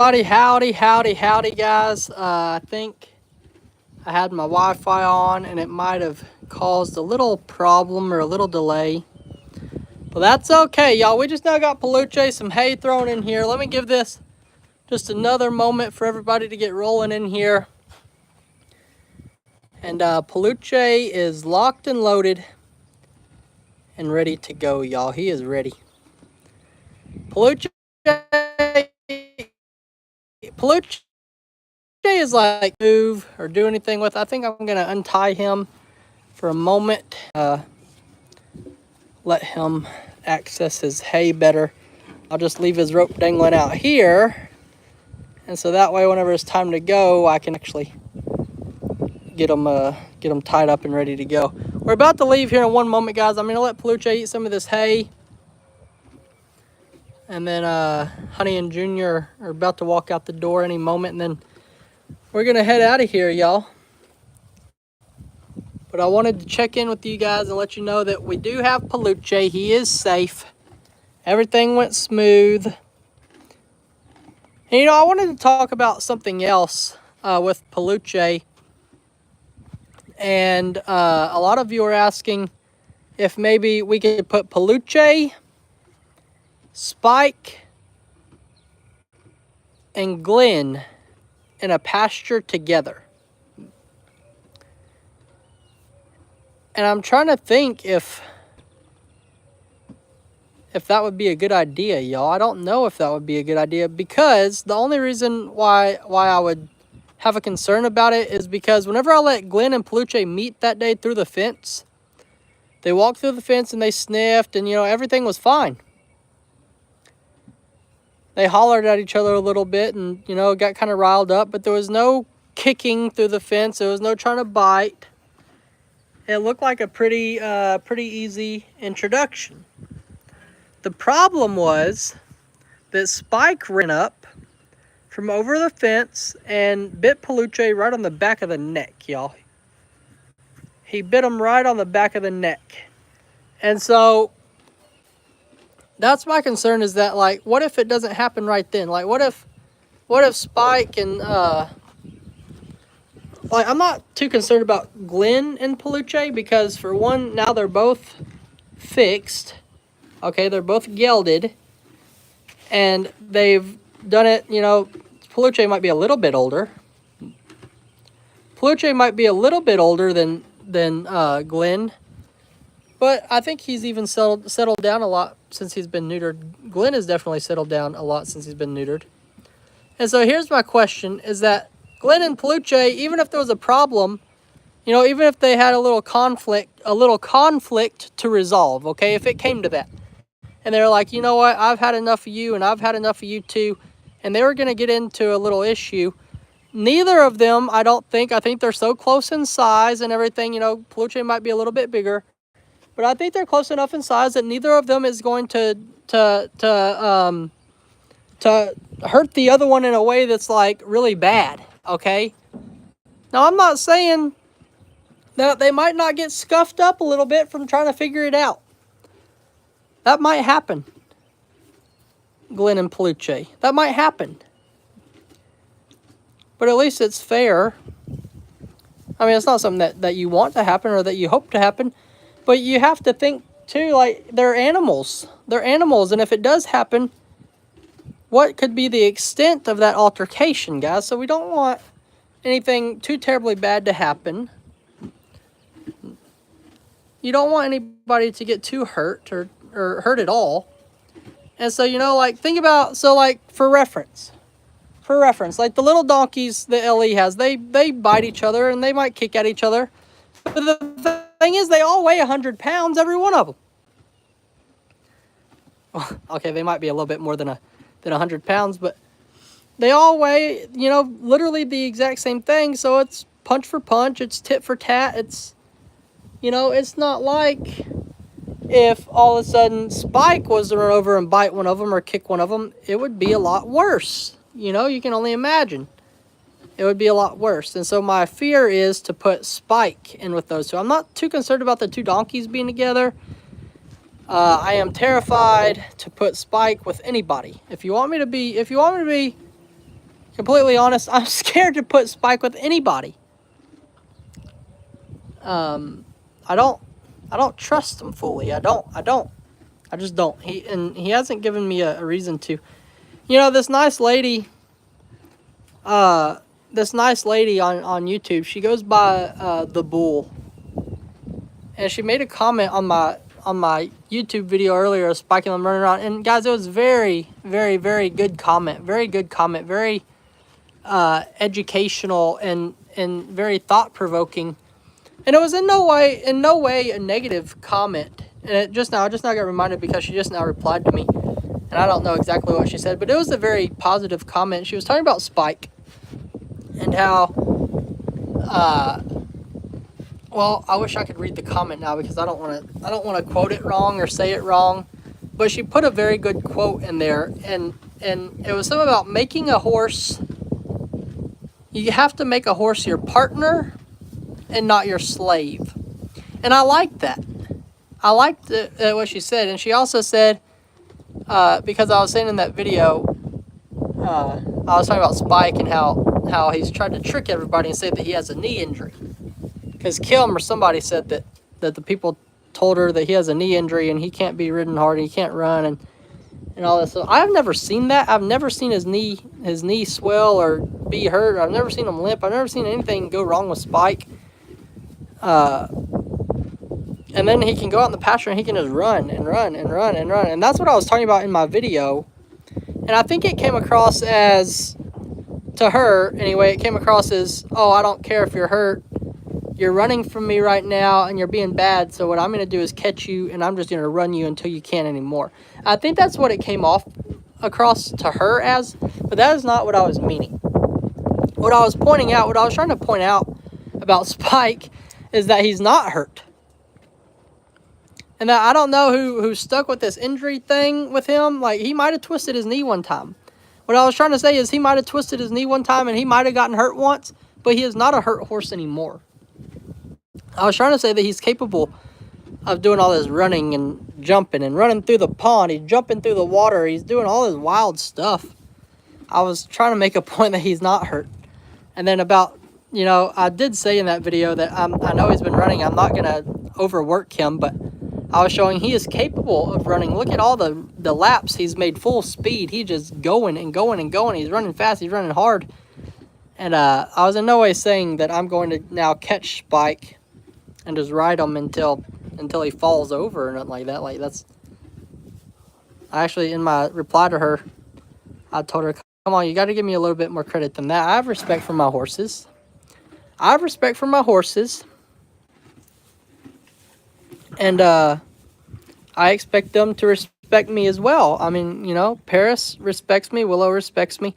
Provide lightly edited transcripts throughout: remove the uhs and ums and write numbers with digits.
Howdy, guys. I think I had my Wi-Fi on and it might have caused a little problem or a little delay. But that's okay, y'all. We just now got Peluche, some hay thrown in here. Let me give this just another moment for everybody to get rolling in here. And Peluche is locked and loaded and ready to go, y'all. He is ready. Peluche is like move or do anything with. I think I'm gonna untie him for a moment. Let him access his hay better. I'll just leave his rope dangling out here, and so that way, whenever it's time to go, I can actually get him tied up and ready to go. We're about to leave here in one moment, guys. I'm gonna let Peluche eat some of this hay. And then Honey and Junior are about to walk out the door any moment. And then we're going to head out of here, y'all. But I wanted to check in with you guys and let you know that we do have Peluche. He is safe. Everything went smooth. And, I wanted to talk about something else with Peluche. And a lot of you are asking if maybe we could put Peluche, Spike, and Glenn in a pasture together. And I'm trying to think if that would be a good idea, y'all. I don't know if that would be a good idea, because the only reason why I would have a concern about it is because whenever I let Glenn and Peluche meet that day through the fence, they walked through the fence and they sniffed and, everything was fine. They hollered at each other a little bit and, got kind of riled up, but there was no kicking through the fence. There was no trying to bite. It looked like a pretty easy introduction. The problem was that Spike ran up from over the fence and bit Peluche right on the back of the neck, y'all. He bit him right on the back of the neck. And so that's my concern, is that, what if it doesn't happen right then? What if Spike and, I'm not too concerned about Glenn and Peluche, because for one, now they're both fixed. Okay, they're both gelded. And they've done it, Peluche might be a little bit older. Peluche might be a little bit older than Glenn. But I think he's even settled down a lot since he's been neutered. Glenn has definitely settled down a lot since he's been neutered. And so here's my question, is that Glenn and Peluche, even if there was a problem, even if they had a little conflict to resolve, okay, if it came to that. And they're like, you know what, I've had enough of you and I've had enough of you too. And they were going to get into a little issue. Neither of them, I think they're so close in size and everything, Peluche might be a little bit bigger. But I think they're close enough in size that neither of them is going to hurt the other one in a way that's really bad, okay? Now, I'm not saying that they might not get scuffed up a little bit from trying to figure it out. That might happen. Glenn and Peluche. That might happen. But at least it's fair. I mean, it's not something that you want to happen or that you hope to happen. But you have to think, too, they're animals. They're animals, and if it does happen, what could be the extent of that altercation, guys? So we don't want anything too terribly bad to happen. You don't want anybody to get too hurt or hurt at all. And so, think about, for reference, the little donkeys that Ellie has, they bite each other and they might kick at each other. But the thing is, they all weigh 100 pounds, every one of them. Well, okay, they might be a little bit more than 100 pounds, but they all weigh, literally the exact same thing. So it's punch for punch, it's tit for tat. It's, it's not like if all of a sudden Spike was to run over and bite one of them or kick one of them, it would be a lot worse. You can only imagine. It would be a lot worse. And so my fear is to put Spike in with those two. I'm not too concerned about the two donkeys being together. I am terrified to put Spike with anybody. If you want me to be completely honest, I'm scared to put Spike with anybody. I don't trust him fully. I just don't. He hasn't given me a reason to. You know, this nice lady on YouTube, she goes by The Bull. And she made a comment on my YouTube video earlier of Spike and them running around. And guys, it was very, very, very good comment. Very good comment. Very educational and very thought-provoking. And it was in no way a negative comment. And I just now got reminded because she just now replied to me. And I don't know exactly what she said, but it was a very positive comment. She was talking about Spike and how, well, I wish I could read the comment now because I don't want to quote it wrong or say it wrong. But she put a very good quote in there, and it was something about making a horse. You have to make a horse your partner and not your slave. And I liked that. I liked what she said. And she also said, because I was saying in that video, I was talking about Spike and how he's tried to trick everybody and say that he has a knee injury. Because Kim or somebody said that the people told her that he has a knee injury and he can't be ridden hard and he can't run and all this. So I've never seen that. I've never seen his knee swell or be hurt. I've never seen him limp. I've never seen anything go wrong with Spike. And then he can go out in the pasture and he can just run and run and run and run. And that's what I was talking about in my video. And I think it came across as, to her anyway, it came across as, oh, I don't care if you're hurt. You're running from me right now and you're being bad. So what I'm going to do is catch you and I'm just going to run you until you can't anymore. I think that's what it came off across to her as, but that is not what I was meaning. What I was trying to point out about Spike is that he's not hurt. And that I don't know who stuck with this injury thing with him. Like, he might have twisted his knee one time. What I was trying to say is he might have twisted his knee one time and he might have gotten hurt once, but he is not a hurt horse anymore. I was trying to say that he's capable of doing all this running and jumping and running through the pond. He's jumping through the water. He's doing all this wild stuff. I was trying to make a point that he's not hurt. And then about, you know, I did say in that video that I know he's been running. I'm not going to overwork him, but I was showing he is capable of running. Look at all the laps he's made full speed. He's just going and going and going. He's running fast. He's running hard. And I was in no way saying that I'm going to now catch Spike and just ride him until he falls over or nothing like that. Like, that's... I actually, in my reply to her, I told her, come on, you got to give me a little bit more credit than that. I have respect for my horses. And I expect them to respect me as well. I mean, you know, Paris respects me. Willow respects me.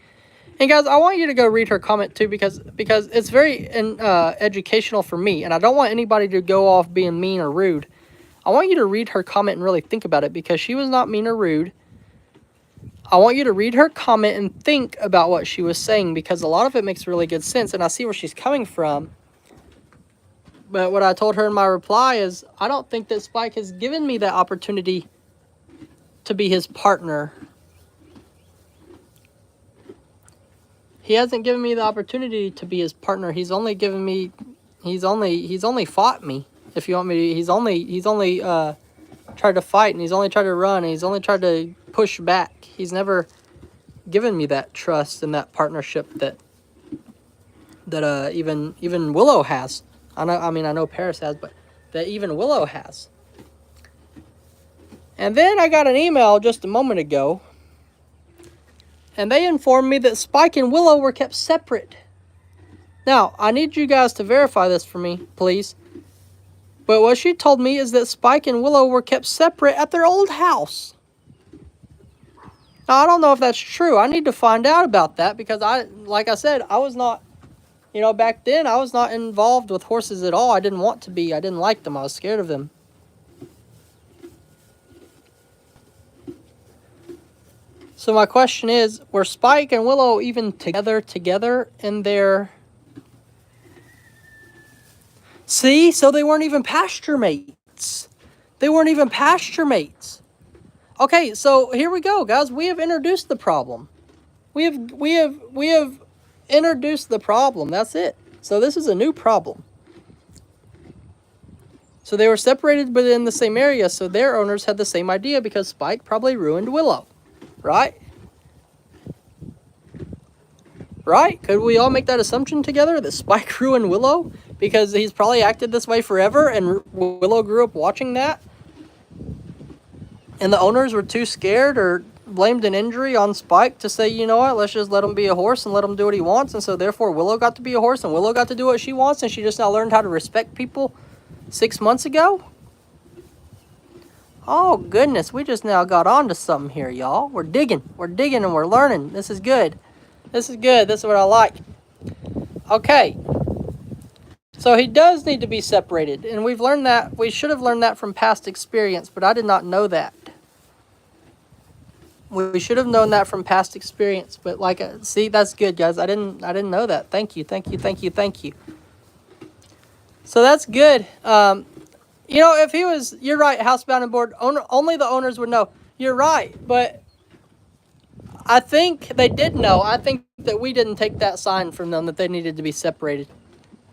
And guys, I want you to go read her comment too because it's very educational for me. And I don't want anybody to go off being mean or rude. I want you to read her comment and really think about it because she was not mean or rude. I want you to read her comment and think about what she was saying because a lot of it makes really good sense. And I see where she's coming from. But what I told her in my reply is, I don't think that Spike has given me that opportunity to be his partner. He hasn't given me the opportunity to be his partner. He's only given me, he's only fought me. If you want me to, he's only tried to fight and he's only tried to run and he's only tried to push back. He's never given me that trust and that partnership that even Willow has. I know Paris has, but that even Willow has. And then I got an email just a moment ago, and they informed me that Spike and Willow were kept separate. Now, I need you guys to verify this for me, please. But what she told me is that Spike and Willow were kept separate at their old house. Now, I don't know if that's true. I need to find out about that because like I said, I was not... You know, back then, I was not involved with horses at all. I didn't want to be. I didn't like them. I was scared of them. So my question is, were Spike and Willow even together in their... See? So they weren't even pasture mates. They weren't even pasture mates. Okay, so here we go, guys. We have introduced the problem. We have introduced the problem. That's it. So this is a new problem. So they were separated within the same area, so their owners had the same idea because Spike probably ruined Willow, right? Right? Could we all make that assumption together that Spike ruined Willow because he's probably acted this way forever and Willow grew up watching that? And the owners were too scared or blamed an injury on Spike to say, you know what, let's just let him be a horse and let him do what he wants. And so therefore Willow got to be a horse and Willow got to do what she wants, and she just now learned how to respect people 6 months ago? Oh goodness, we just now got onto something here, y'all. We're digging and we're learning. This is good. This is good. This is what I like. Okay. So he does need to be separated, and we've learned that. We should have learned that from past experience, but I did not know that. We should have known that from past experience, but like, see, that's good, guys. I didn't know that. Thank you. So that's good. You know, if he was, you're right, housebound and bored, only the owners would know. You're right, but I think they did know. I think that we didn't take that sign from them that they needed to be separated.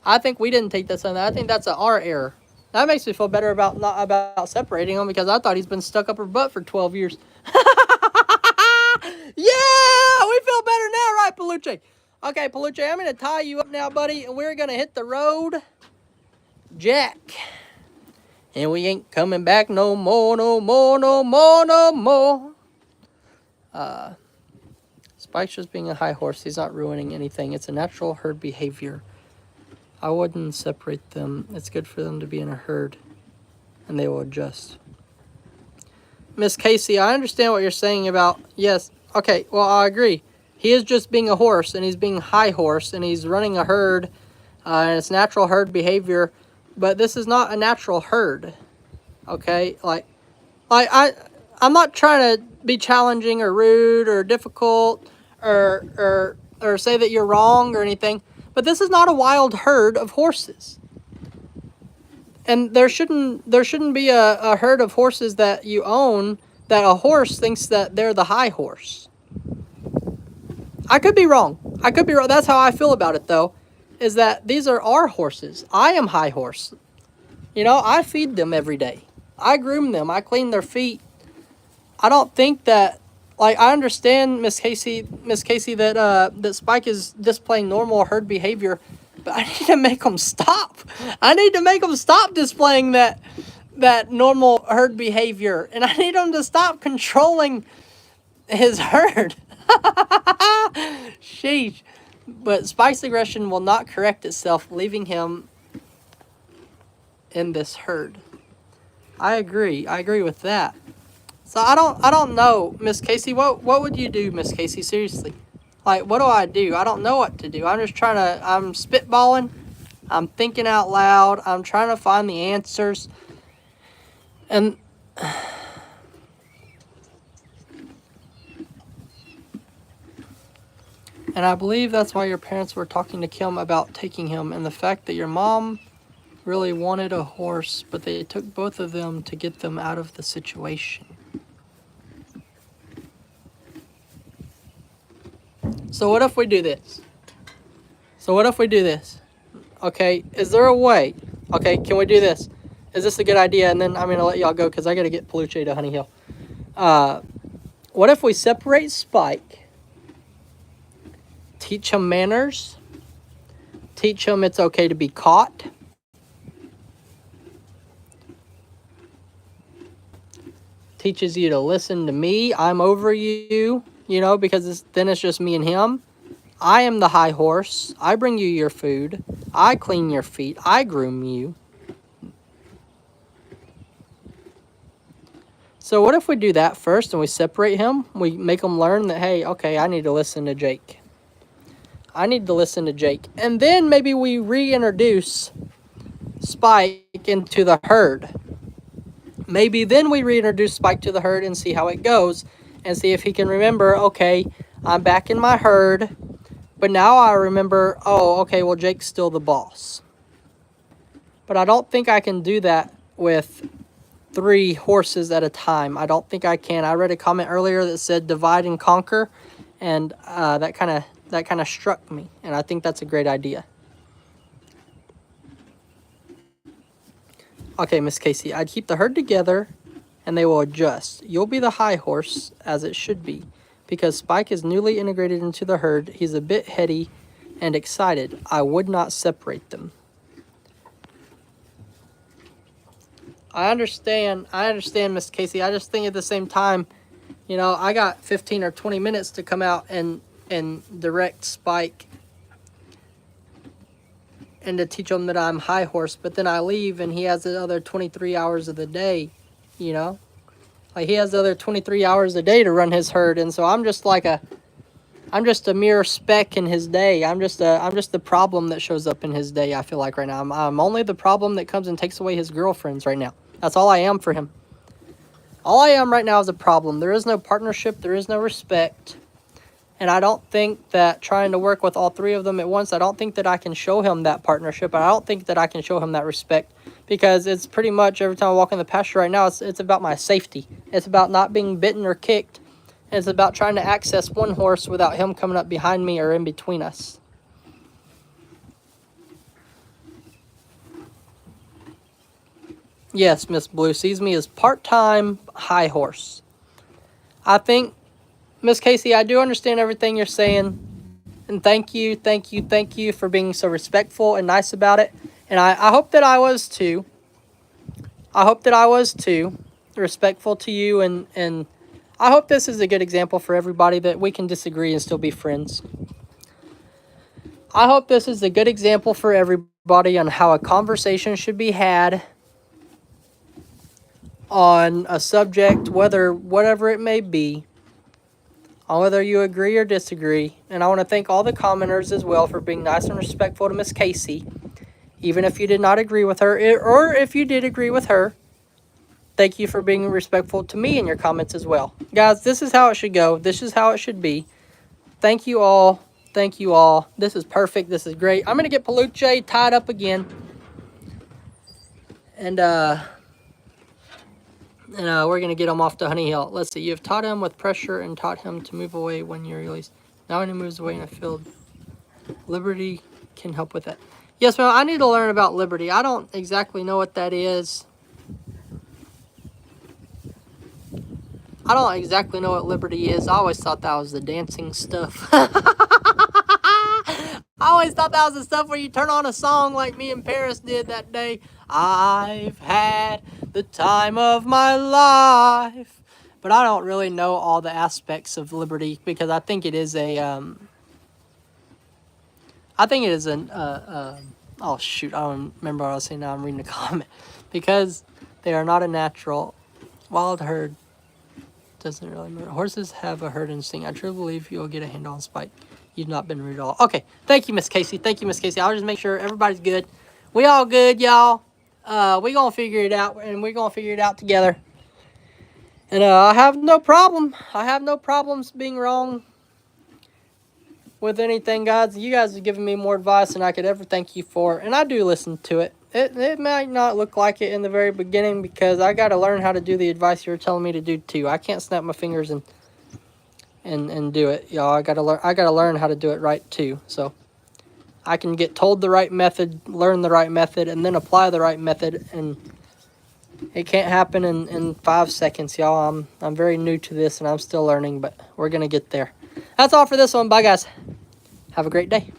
I think we didn't take that sign. I think that's our error. That makes me feel better about separating them because I thought he's been stuck up her butt for 12 years. Yeah, we feel better now, right, Paluche? Okay, Paluche, I'm going to tie you up now, buddy, and we're going to hit the road, Jack. And we ain't coming back no more. Spike's just being a high horse. He's not ruining anything. It's a natural herd behavior. I wouldn't separate them. It's good for them to be in a herd, and they will adjust. Miss Casey, I understand what you're saying about, yes, okay, well, I agree. He is just being a horse, and he's being a high horse, and he's running a herd, and it's natural herd behavior, but this is not a natural herd, okay? I'm not trying to be challenging or rude or difficult or say that you're wrong or anything, but this is not a wild herd of horses. And there shouldn't be a herd of horses that you own that a horse thinks that they're the high horse. I could be wrong. That's how I feel about it, though, is that these are our horses. I am high horse. You know, I feed them every day. I groom them. I clean their feet. I don't think that, like, I understand, Miss Casey, that Spike is displaying normal herd behavior, but I need to make them stop. I need to make them stop displaying that normal herd behavior, and I need them to stop controlling his herd. Sheesh. But Spike's aggression will not correct itself, leaving him in this herd. I agree with that. So I don't know, Miss Casey. What would you do, Miss Casey? Seriously. Like, what do? I don't know what to do. I'm spitballing. I'm thinking out loud. I'm trying to find the answers. And I believe that's why your parents were talking to Kim about taking him, and the fact that your mom really wanted a horse, but they took both of them to get them out of the situation. So what if we do this? Okay, is there a way? Okay, can we do this? Is this a good idea? And then I'm going to let y'all go because I got to get Paluche to Honey Hill. What if we separate Spike, teach him manners, teach him it's okay to be caught, teaches you to listen to me, I'm over you, you know, because then it's just me and him. I am the high horse. I bring you your food. I clean your feet. I groom you. So what if we do that first and we separate him? We make him learn that, hey, okay, I need to listen to Jake. And then maybe we reintroduce Spike into the herd. Maybe then we reintroduce Spike to the herd and see how it goes and see if he can remember, okay, I'm back in my herd, but now I remember, oh, okay, well, Jake's still the boss. But I don't think I can do that with 3 horses at a time. I don't think I can. I read a comment earlier that said divide and conquer, and that kind that kind of struck me, and I think that's a great idea. Okay, Miss Casey, I'd keep the herd together, and they will adjust. You'll be the high horse, as it should be, because Spike is newly integrated into the herd. He's a bit heady and excited. I would not separate them. I understand, Miss Casey. I just think at the same time, you know, I got 15 or 20 minutes to come out and direct Spike and to teach him that I'm high horse, but then I leave and he has the other 23 hours of the day, you know? Like, he has the other 23 hours a day to run his herd, and so I'm just a mere speck in his day. I'm just the problem that shows up in his day, I feel like right now. I'm only the problem that comes and takes away his girlfriends right now. That's all I am for him. All I am right now is a problem. There is no partnership, there is no respect. And I don't think that trying to work with all three of them at once, I don't think that I can show him that partnership. I don't think that I can show him that respect, because it's pretty much every time I walk in the pasture right now, it's about my safety. It's about not being bitten or kicked. And it's about trying to access one horse without him coming up behind me or in between us. Yes, Miss Blue sees me as part-time high horse. I think, Miss Casey, I do understand everything you're saying. And thank you for being so respectful and nice about it. And I hope that I was too. Respectful to you, and I hope this is a good example for everybody that we can disagree and still be friends. I hope this is a good example for everybody on how a conversation should be had on a subject, whatever it may be, on whether you agree or disagree. And I want to thank all the commenters as well for being nice and respectful to Miss Casey, even if you did not agree with her, or if you did agree with her. Thank you for being respectful to me in your comments as well. Guys, this is how it should go. This is how it should be. Thank you all. Thank you all. This is perfect. This is great. I'm going to get Peluche tied up again. And we're going to get him off to Honey Hill. Let's see. You've taught him with pressure and taught him to move away when you're released. Now when he moves away in a field, Liberty can help with that. Yes, ma'am. I need to learn about Liberty. I don't exactly know what that is. I don't exactly know what Liberty is. I always thought that was the dancing stuff. I always thought that was the stuff where you turn on a song like me and Paris did that day. I've had the time of my life. But I don't really know all the aspects of Liberty, because I think it is oh shoot, I don't remember what I was saying now. I'm reading the comment. Because they are not a natural wild herd. Doesn't really matter. Horses have a herd instinct. I truly believe you'll get a handle on Spike. You've not been rude at all. Okay. Thank you, Miss Casey. Thank you, Miss Casey. I'll just make sure everybody's good. We all good, y'all. We gonna figure it out, and we're gonna figure it out together. And I have no problem. I have no problems being wrong with anything, guys. You guys have given me more advice than I could ever thank you for, and I do listen to it. It might not look like it in the very beginning, because I got to learn how to do the advice you're telling me to do too. I can't snap my fingers and do it, y'all. I got to learn how to do it right too. So I can get told the right method, learn the right method, and then apply the right method. And it can't happen in 5 seconds, y'all. I'm very new to this, and I'm still learning, but we're gonna get there. That's all for this one. Bye, guys. Have a great day.